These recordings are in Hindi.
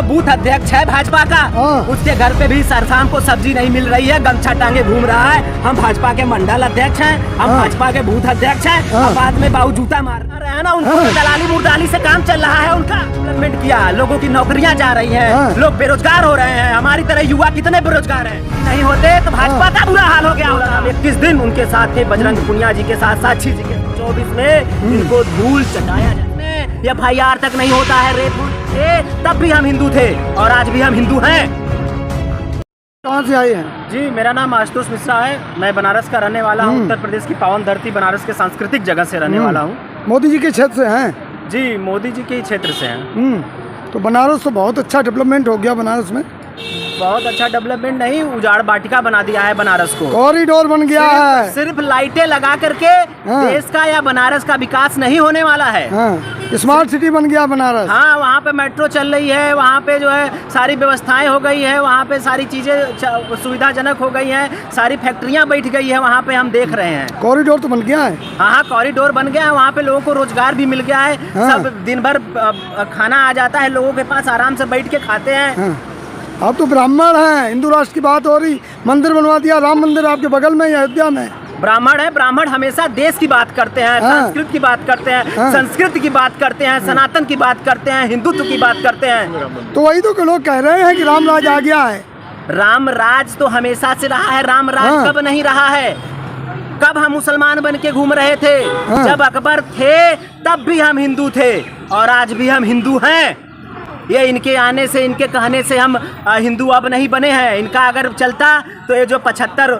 बूथ अध्यक्ष है भाजपा का, उसके घर पे भी शाम को सब्जी नहीं मिल रही है, गमछा टांगे घूम रहा है। हम भाजपा के मंडल अध्यक्ष हैं, हम भाजपा के बूथ अध्यक्ष हैं, बाद में बाबू जूता मार रहे हैं ना। उनको दलाली मुर्दाली से काम चल रहा है उनका। डेवलपमेंट किया, लोगों की नौकरियां जा रही हैं, लोग बेरोजगार हो रहे हैं। हमारी तरह युवा कितने बेरोजगार हैं, नहीं होते तो भाजपा का बुरा हाल हो गया होता। 21 दिन उनके साथ थे, बजरंग पुनिया जी के साथ, साक्षी जी के। 24 में इनको धूल चटाया जाए। FIR तक नहीं होता है रेप थे, तब भी हम हिंदू थे और आज भी हम हिंदू हैं। कहाँ से आए हैं? जी, मेरा नाम आशुतोष मिश्रा है, मैं बनारस का रहने वाला हूँ। उत्तर प्रदेश की पावन धरती बनारस के सांस्कृतिक जगह से रहने वाला हूँ। मोदी जी के क्षेत्र से हैं? जी, मोदी जी के क्षेत्र से हैं। तो बनारस तो बहुत अच्छा डेवलपमेंट हो गया। बनारस में बहुत अच्छा डेवलपमेंट नहीं, उजाड़ बाटिका बना दिया है बनारस को। कॉरिडोर बन गया है। सिर्फ लाइटें लगा करके देश का या बनारस का विकास नहीं होने वाला है। स्मार्ट सिटी बन गया बनारस। हाँ, वहाँ पे मेट्रो चल रही है, वहाँ पे जो है सारी व्यवस्थाएं हो गई है, वहाँ पे सारी चीजें सुविधाजनक हो गई हैं, सारी फैक्ट्रियाँ बैठ गई है, वहाँ पे हम देख रहे हैं। कॉरिडोर तो बन गया है। हाँ, कॉरिडोर बन गया है, वहाँ पे लोगों को रोजगार भी मिल गया है। सब दिन भर खाना आ जाता है, लोगों के पास आराम से बैठ के खाते हैं। आप तो ब्राह्मण हैं, हिंदू राष्ट्र की बात हो रही, मंदिर बनवा दिया, राम मंदिर आपके बगल में अयोध्या में। ब्राह्मण है, ब्राह्मण हमेशा देश की बात करते हैं, संस्कृत की बात करते हैं, संस्कृति की बात करते हैं, सनातन की बात करते हैं, हिंदुत्व की बात करते हैं। तो वही तो लोग कह रहे हैं कि राम राज आ गया है। राम राज तो हमेशा से रहा है, राम राज कब नहीं रहा है? कब हम मुसलमान बन के घूम रहे थे? जब अकबर थे तब भी हम हिंदू थे और आज भी हम हिंदू हैं। ये इनके आने से, इनके कहने से हम हिंदू अब नहीं बने हैं। इनका अगर चलता तो ये जो 75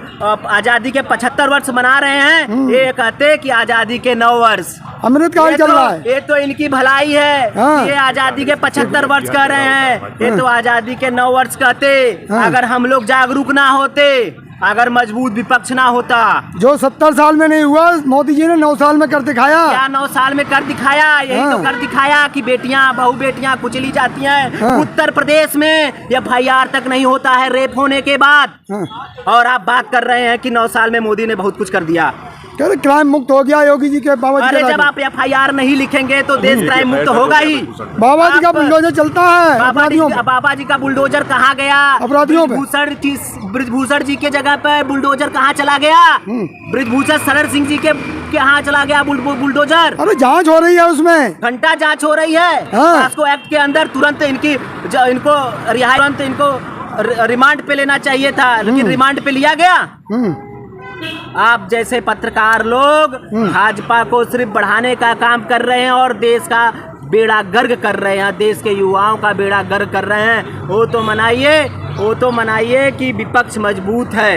आज़ादी के 75 वर्ष मना रहे हैं, ये कहते कि आज़ादी के 9 वर्ष अमृत काल चल रहा है। ये तो इनकी भलाई है। ये आज़ादी के 75 वर्ष कह रहे हैं, ये तो आज़ादी के 9 वर्ष कहते। अगर हम लोग जागरूक ना होते, अगर मजबूत विपक्ष ना होता। जो 70 साल में नहीं हुआ, मोदी जी ने 9 साल में कर दिखाया। क्या 9 साल में कर दिखाया? यही तो कर दिखाया कि बेटियां, बहू बेटियां कुचली जाती हैं। उत्तर प्रदेश में FIR तक नहीं होता है रेप होने के बाद। और आप बात कर रहे हैं कि 9 साल में मोदी ने बहुत कुछ कर दिया। क्राइम मुक्त हो गया योगी जी के बाबा जी। अरे जब आप FIR नहीं लिखेंगे तो देश क्राइम मुक्त होगा ही। बाबा जी का बुलडोजर चलता है। बाबा जी का बुलडोजर कहाँ गया? अपराधियों पे। ब्रिजभूषण जी के जगह पे बुलडोजर कहाँ चला गया? ब्रिजभूषण शरण सिंह जी के यहाँ चला गया बुलडोजर। अरे जांच हो रही है उसमें, घंटा जांच हो रही है। पॉस्को एक्ट के अंदर तुरंत इनको रिहाई, तुरंत इनको रिमांड पे लेना चाहिए था, लेकिन रिमांड पे लिया गया। आप जैसे पत्रकार लोग भाजपा को सिर्फ बढ़ाने का काम कर रहे हैं और देश का बेड़ा गर्क कर रहे हैं, देश के युवाओं का बेड़ा गर्क कर रहे हैं। वो तो मनाइए कि विपक्ष मजबूत है।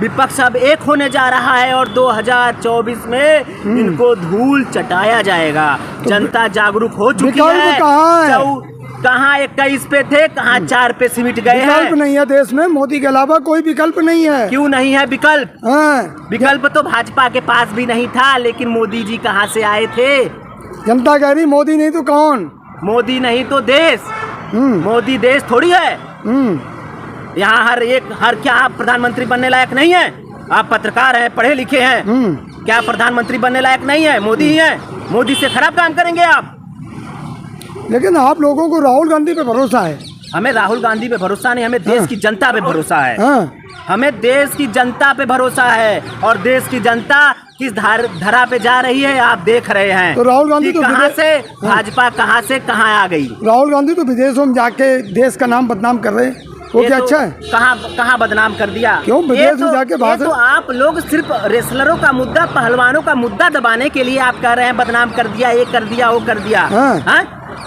विपक्ष अब एक होने जा रहा है और 2024 में इनको धूल चटाया जाएगा। जनता जागरूक हो चुकी है। कहाँ 21 पे थे, कहाँ 4 पे सिमट गए हैं। विकल्प नहीं है देश में, मोदी के अलावा कोई विकल्प नहीं है। क्यों नहीं है विकल्प? विकल्प तो भाजपा के पास भी नहीं था, लेकिन मोदी जी कहाँ से आए थे? जनता कह रही मोदी नहीं तो कौन? मोदी नहीं तो देश। मोदी देश थोड़ी है। यहाँ हर क्या आप प्रधानमंत्री बनने लायक नहीं है? आप पत्रकार हैं, पढ़े लिखे हैं, क्या प्रधानमंत्री बनने लायक नहीं है? मोदी ही है। मोदी से खराब काम करेंगे आप। लेकिन आप लोगों को राहुल गांधी पे भरोसा है। हमें राहुल गांधी पे भरोसा नहीं, हमें देश की जनता पे भरोसा है। हमें देश की जनता पे भरोसा है और देश की जनता किस धरा पे जा रही है आप देख रहे हैं। तो राहुल गांधी तो कहाँ से भाजपा कहाँ से कहाँ आ गई? राहुल गांधी तो विदेशों में जाके देश का नाम बदनाम कर रहे हैं, वो क्या अच्छा है? कहाँ बदनाम कर दिया? क्यों विदेश में जाके बात? तो आप लोग सिर्फ रेसलरों का मुद्दा, पहलवानों का मुद्दा दबाने के लिए आप कह रहे हैं बदनाम कर दिया, ये कर दिया, वो कर दिया।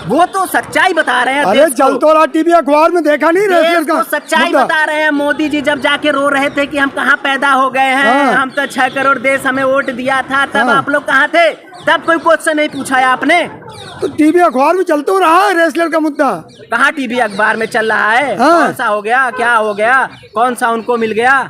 वो तो सच्चाई बता रहे हैं। अरे चल तो रहा टीवी अखबार में, देखा नहीं रेसलर का? सच्चाई बता रहे हैं। मोदी जी जब जाके रो रहे थे कि हम कहाँ पैदा हो गए हैं, हम तो 6 करोड़ देश हमें वोट दिया था, तब आप लोग कहाँ थे? तब कोई क्वेश्चन नहीं पूछा है आपने। तो टीवी अखबार में चल तो रहा है रेसलर का मुद्दा। कहाँ टीवी अखबार में चल रहा है? कौन सा हो गया, क्या हो गया, कौन सा उनको मिल गया?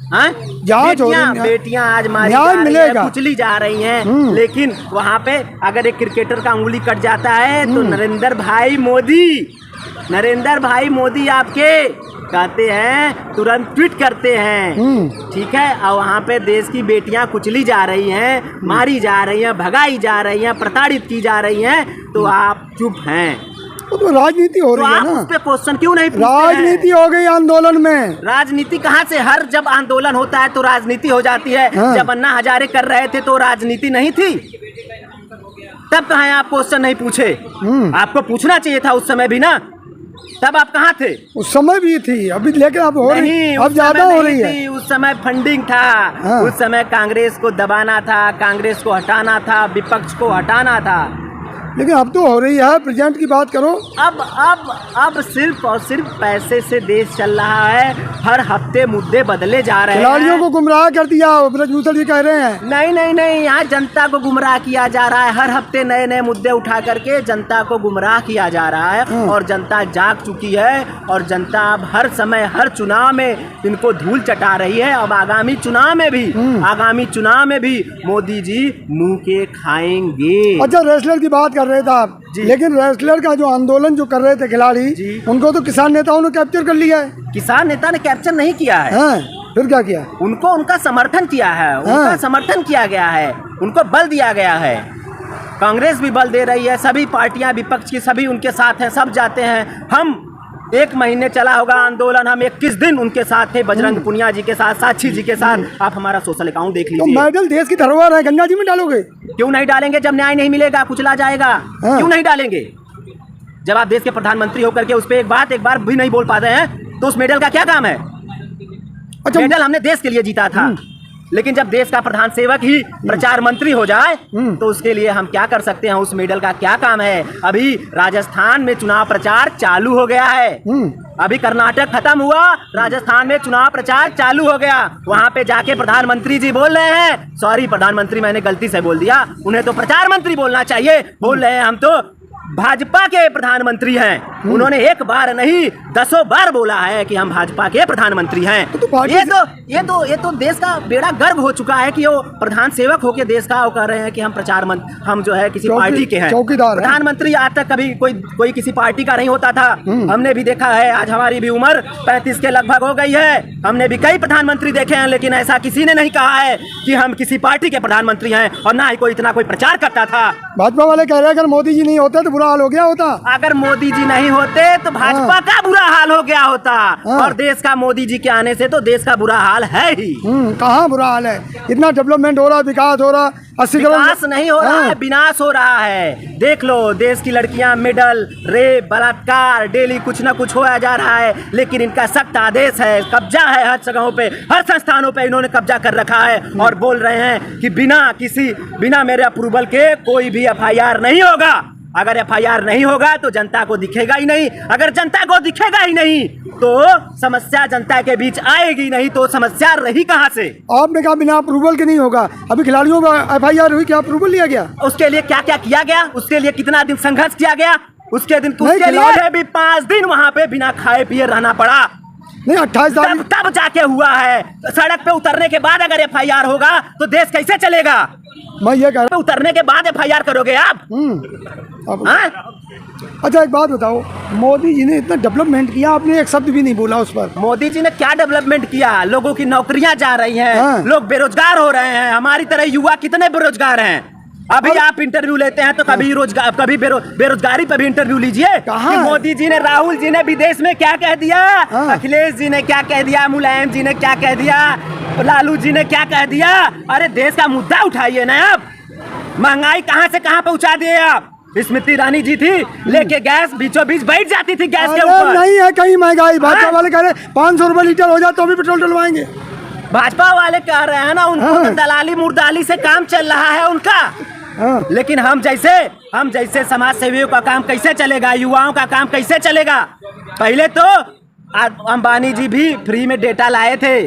बेटियां आज मारी जा रही हैं, कुचली जा रही हैं। लेकिन वहाँ पे अगर एक क्रिकेटर का उंगली कट जाता है तो नरेंद्र भाई मोदी आपके कहते हैं, तुरंत ट्वीट करते हैं। ठीक है, और वहाँ पे देश की बेटियां कुचली जा रही हैं, मारी जा रही हैं, भगाई जा रही हैं, प्रताड़ित की जा रही हैं, तो आप चुप हैं। तो राजनीति हो तो रही है आप ना, उस पे क्वेश्चन क्यों नहीं पूछते राजनीति हो गई आंदोलन में। राजनीति कहाँ से? हर जब आंदोलन होता है तो राजनीति हो जाती है। हाँ। जब अन्ना हजारे कर रहे थे तो राजनीति नहीं थी, तब कहाँ आप क्वेश्चन नहीं पूछे? आपको पूछना चाहिए था उस समय भी ना, तब आप कहाँ थे? उस समय भी थी, अभी लेकिन अब हो रही, नहीं, अब उस ज्यादा समय हो नहीं रही है। थी, उस समय फंडिंग था। हाँ। उस समय कांग्रेस को दबाना था, कांग्रेस को हटाना था, विपक्ष को हटाना था। लेकिन अब तो हो रही है, प्रेजेंट की बात करो। अब सिर्फ और सिर्फ पैसे से देश चल रहा है। हर हफ्ते मुद्दे बदले जा रहे हैं। खिलाड़ियों को गुमराह कर दिया, ब्रजभूषण जी कह रहे हैं। नहीं, यहाँ जनता को गुमराह किया जा रहा है। हर हफ्ते नए नए मुद्दे उठा करके जनता को गुमराह किया जा रहा है। और जनता जाग चुकी है और जनता अब हर समय हर चुनाव में इनको धूल चटा रही है। अब आगामी चुनाव में भी मोदी जी मुंह के खाएंगे। अच्छा, रेसलर की बात कर रहे थे आप, लेकिन रेसलर का जो आंदोलन जो कर रहे थे खिलाड़ी, उनको तो किसान नेताओं ने कैप्चर कर लिया है। किसान नेता ने कैप्चर नहीं किया है। हाँ, फिर क्या किया? उनको उनका समर्थन किया है, उनका समर्थन किया गया है, उनको बल दिया गया है। कांग्रेस भी बल दे रही है, सभी पार्टियां विपक्ष की सभी उनके साथ हैं, सब जाते हैं। हम 1 महीने चला होगा आंदोलन, हम 21 दिन उनके साथ थे, बजरंग पुनिया जी के साथ, साक्षी जी के साथ। आप हमारा सोशल अकाउंट देख तो लीजिए। मेडल देश की धरोहर है, गंगा जी में डालोगे? क्यों नहीं डालेंगे? जब न्याय नहीं मिलेगा, कुचला जाएगा, क्यों नहीं डालेंगे? जब आप देश के प्रधानमंत्री होकर के उस पर एक बार भी नहीं बोल पाते हैं तो उस मेडल का क्या काम है? अच्छा, मेडल हमने देश के लिए जीता था, लेकिन जब देश का प्रधान सेवक ही प्रचार मंत्री हो जाए तो उसके लिए हम क्या कर सकते हैं? उस मेडल का क्या काम है? अभी राजस्थान में चुनाव प्रचार चालू हो गया है। अभी कर्नाटक खत्म हुआ, राजस्थान में चुनाव प्रचार चालू हो गया। वहां पे जाके प्रधानमंत्री जी बोल रहे हैं, सॉरी प्रधानमंत्री मैंने गलती से बोल दिया, उन्हें तो प्रचार मंत्री बोलना चाहिए। बोल रहे हैं हम तो भाजपा के प्रधानमंत्री हैं। उन्होंने एक बार नहीं 10 बार बोला है कि हम भाजपा के प्रधानमंत्री हैं। ये तो देश का बेड़ा गर्क हो चुका है कि वो प्रधान सेवक होके देश का वो कह रहे हैं कि हम जो है किसी पार्टी के हैं, चौकीदार। प्रधानमंत्री आज तक कभी कोई किसी पार्टी का नहीं होता था। हमने भी देखा है, आज हमारी भी उम्र 35 के लगभग हो गई है। हमने भी कई प्रधानमंत्री देखे हैं, लेकिन ऐसा किसी ने नहीं कहा है कि हम किसी पार्टी के प्रधानमंत्री हैं, और ना ही कोई इतना कोई प्रचार करता था। भाजपा वाले कह रहे हैं अगर मोदी जी नहीं होते तो बुरा हाल हो गया होता। अगर मोदी जी नहीं होते तो भाजपा का बुरा हाल हो गया होता। और देश का मोदी जी के आने से तो देश का बुरा हाल है ही। कहाँ बुरा हाल है? इतना डेवलपमेंट हो रहा, विकास हो रहा, 80 करोड़। विकास नहीं हो रहा है, विनाश हो रहा है। देख लो, देश की लड़कियां मेडल, रेप, बलात्कार, डेली कुछ न कुछ होया जा रहा है, लेकिन इनका सख्त आदेश है, कब्जा है हर जगहों पे, हर संस्थानों पे इन्होंने कब्जा कर रखा है। और बोल रहे हैं कि बिना मेरे अप्रूवल के कोई भी FIR नहीं होगा। अगर FIR नहीं होगा तो जनता को दिखेगा ही नहीं। अगर जनता को दिखेगा ही नहीं तो समस्या जनता के बीच आएगी नहीं, तो समस्या रही कहाँ से? आपने कहा बिना अप्रूवल के नहीं होगा। अभी खिलाड़ियों का FIR हुई, क्या अप्रूवल लिया गया? उसके लिए क्या क्या किया गया? उसके लिए कितना दिन संघर्ष किया गया? उसके लिए भी 5 दिन वहाँ पे बिना खाए पिए रहना पड़ा। नहीं, 28 तारीख तब जाके हुआ है। सड़क पे उतरने के बाद अगर FIR होगा तो देश कैसे चलेगा? मैं ये कह रहा हूं, उतरने के बाद FIR करोगे आप? हाँ? अच्छा, एक बात बताओ, मोदी जी ने इतना डेवलपमेंट किया, आपने एक शब्द भी नहीं बोला उस पर। मोदी जी ने क्या डेवलपमेंट किया? लोगों की नौकरियां जा रही हैं। हाँ। लोग बेरोजगार हो रहे हैं। हमारी तरह युवा कितने बेरोजगार हैं? अभी आप इंटरव्यू लेते हैं तो कभी बेरोजगारी पर भी इंटरव्यू लीजिए कि मोदी जी ने, राहुल जी ने विदेश में क्या कह दिया, अखिलेश जी ने क्या कह दिया, मुलायम जी ने क्या कह दिया, लालू जी ने क्या कह दिया। अरे देश का मुद्दा उठाइए ना आप। महंगाई कहाँ से कहाँ पहुँचा दिए आप? स्मृति ईरानी जी थी, लेके गैस बीचों बीच बैठ जाती थी गैस के ऊपर। नहीं है कहीं महंगाई। भाजपा वाले कह रहे 500 रुपए लीटर हो जाए तो भी पेट्रोल डलवाएंगे। भाजपा वाले कह रहे हैं ना, उनको तो दलाली मुर्दाली से काम चल रहा है उनका। लेकिन हम जैसे समाज सेवियों का काम कैसे चलेगा? युवाओं का काम कैसे चलेगा? पहले तो अंबानी जी भी फ्री में डेटा लाए थे,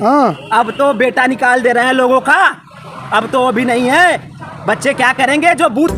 अब तो बेटा निकाल दे रहे हैं लोगों का। अब तो वो भी नहीं है। बच्चे क्या करेंगे? जो बूथ